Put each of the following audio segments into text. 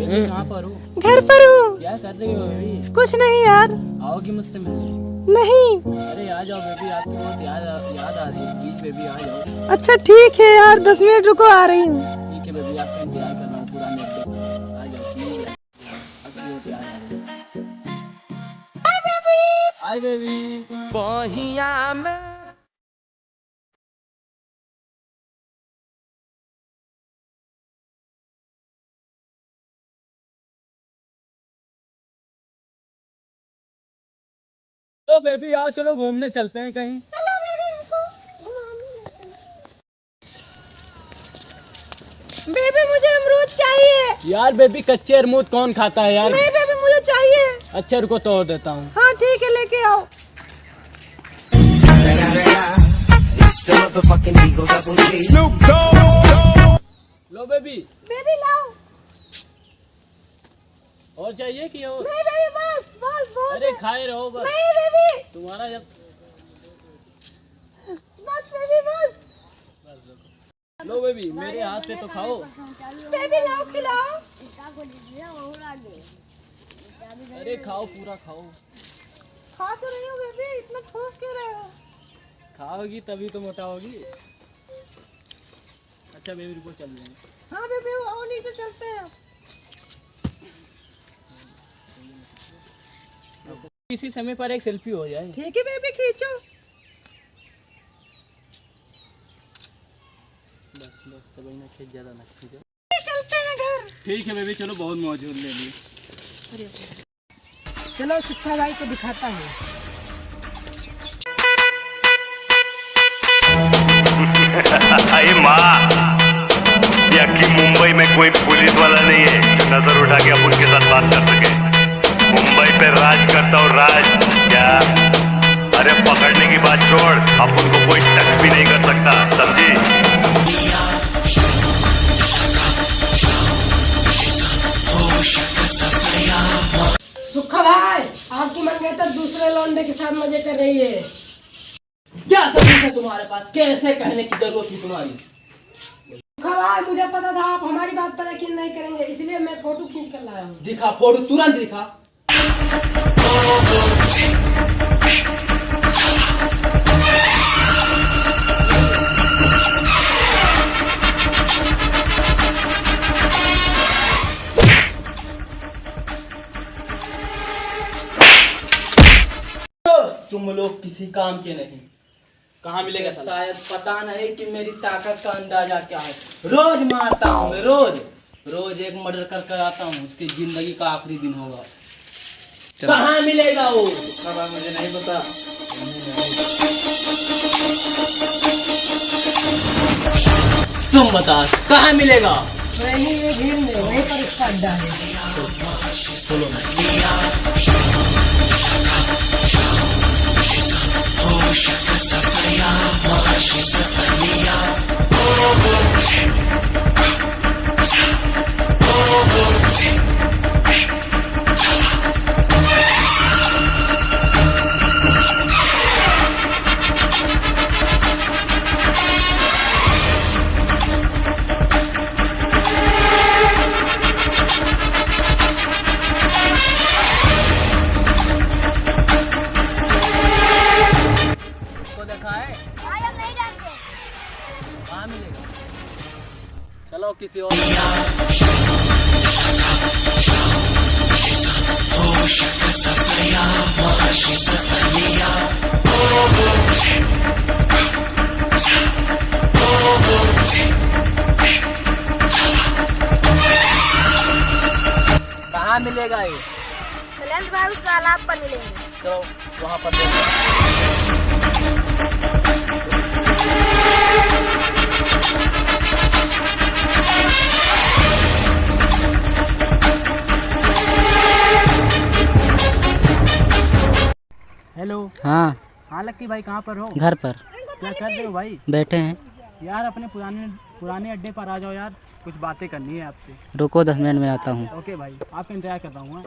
कहाँ पर हो? घर पर हूँ। क्या कर रही हो बेबी? कुछ नहीं यार। आओगी मुझसे मिलने? नहीं। अरे आ जाओ बेबी, आपकी बहुत याद आ रही है प्लीज बेबी आ जाओ। अच्छा ठीक है यार, 10 मिनट रुको, आ रही हूँ। ठीक है बेबी, आपका इंतजार कर रहा हूँ पुराने अड्डे पे। आ जाओ प्लीज। Hi baby. बहिया में तो बेबी आओ, चलो घूमने चलते हैं कहीं। बेबी मुझे अमरूद चाहिए। यार बेबी कच्चे अमरूद कौन खाता है यार? नहीं बेबी मुझे चाहिए। अच्छा रुको तोड़ देता हूँ। हाँ ठीक है, लेके आओ। लो बेबी। बेबी लाओ। और चाहिए कि और? नहीं बेबी बस बस बहुत अरे है। खाए रहो बस। नहीं बेबी तुम्हारा जब बस बेबी बस। लो बेबी मेरे हाथ से तो खाओ। बेबी लाओ, खिलाओ। अरे खाओ पूरा खाओ। खा तो रही हो बेबी, इतना ठोस क्यों रहे हो? खाओगी तभी तो मोटा होगी। अच्छा बेबी रुको चल रहे हैं। हाँ बेबी आओ, नीचे चलते हैं। इसी समय पर एक सेल्फी हो जाए। ठीक है बेबी, खींचो। बस बस सब ना खींच, ज्यादा ना खींचो। चलते हैं घर। ठीक है बेबी चलो, बहुत मौजूद ले ली। चलो सुक्खा भाई को दिखाता हूँ। अरे माँ, ये अक्की मुंबई में कोई पुलिस वाला नहीं है जो नजर उठा के अपन के साथ बात कर सके। मुंबई पे राज करता हूँ, राज। क्या? अरे पकड़ने की बात छोड़, अपन को कोई टच भी नहीं कर सकता, समझी? सुक्खा भाई आपकी मंगेतर दूसरे लौंडे के साथ मजे कर रही है। क्या सबूत है तुम्हारे पास? कैसे कहने की जरूरत थी तुम्हारी? सुक्खा भाई मुझे पता था आप हमारी बात पर यकीन नहीं करेंगे, इसलिए मैं फोटो खींच कर लाया हूँ। दिखा फोटो, तुरंत दिखा। तुम लोग किसी काम के नहीं। कहाँ मिलेगा? शायद पता नहीं कि मेरी ताकत का अंदाजा क्या है। रोज मारता हूँ मैं, रोज एक मर्डर कर कर आता हूँ। उसकी जिंदगी का आखिरी दिन होगा। कहाँ मिलेगा वो? मुझे नहीं पता। तुम बता कहाँ मिलेगा? वहीं ये भीड़ में, वहीं पर इसका अड्डा है। चलो कहाँ मिलेगा? चलो किसी और। कहाँ मिलेगा ये? भाई उस तालाब पर मिलेंगे। चलो वहाँ पर देखो। हेलो। हाँ हाँ लक्की भाई कहाँ पर हो? घर पर क्या कर रहे हो भाई? बैठे हैं। यार अपने पुराने अड्डे पर आ जाओ यार, कुछ बातें करनी है आपसे। रुको 10 मिनट में आता हूँ। ओके भाई, आपका इंतजार कर रहा हूँ।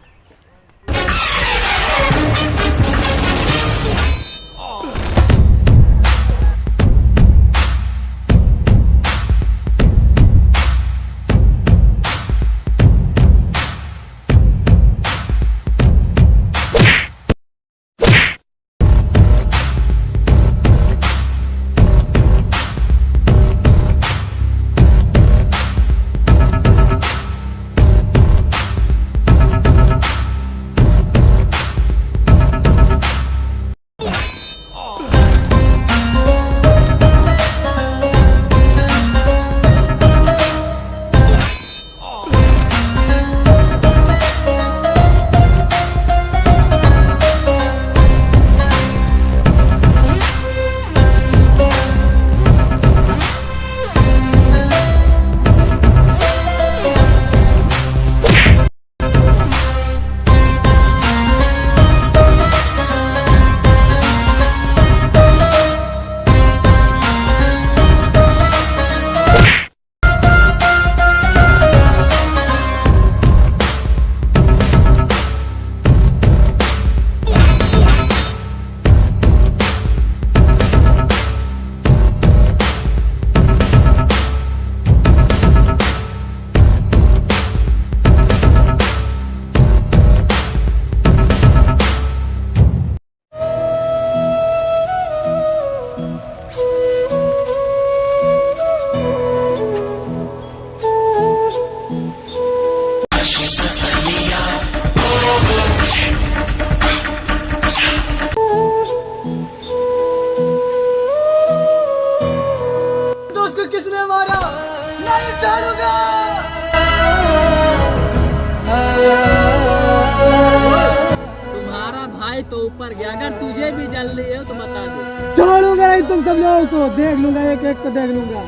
मर गया। अगर तुझे भी जल्दी है तो बता दे। छोड़ूंगा नहीं तुम सब लोगों को, देख लूंगा, एक एक को देख लूंगा।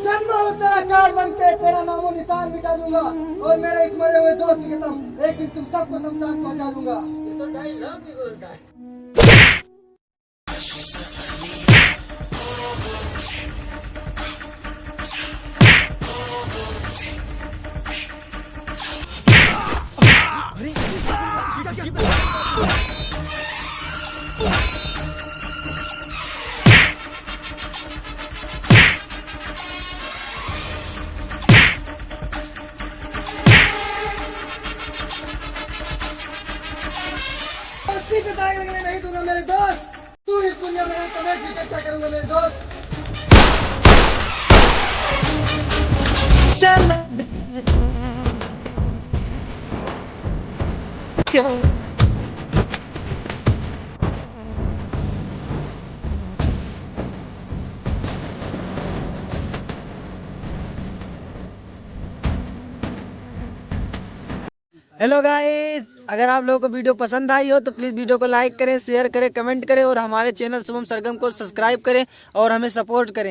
जन्मा हो तेरा कार बन के, तेरा नामो निशान मिटा दूंगा और मेरे इस मरे हुए दोस्त की कसम, एक दिन तुम सबको शमशान पहुंचा दूंगा। दोस्ती पे दाग लगने नहीं दूंगा मेरे दोस्त। तू इस दुनिया में नहीं तो मैं जीकर क्या करूंगा मेरे दोस्त। हेलो गाइस, अगर आप लोगों को वीडियो पसंद आई हो तो प्लीज़ वीडियो को लाइक करें, शेयर करें, कमेंट करें और हमारे चैनल शुभम सरगम को सब्सक्राइब करें और हमें सपोर्ट करें।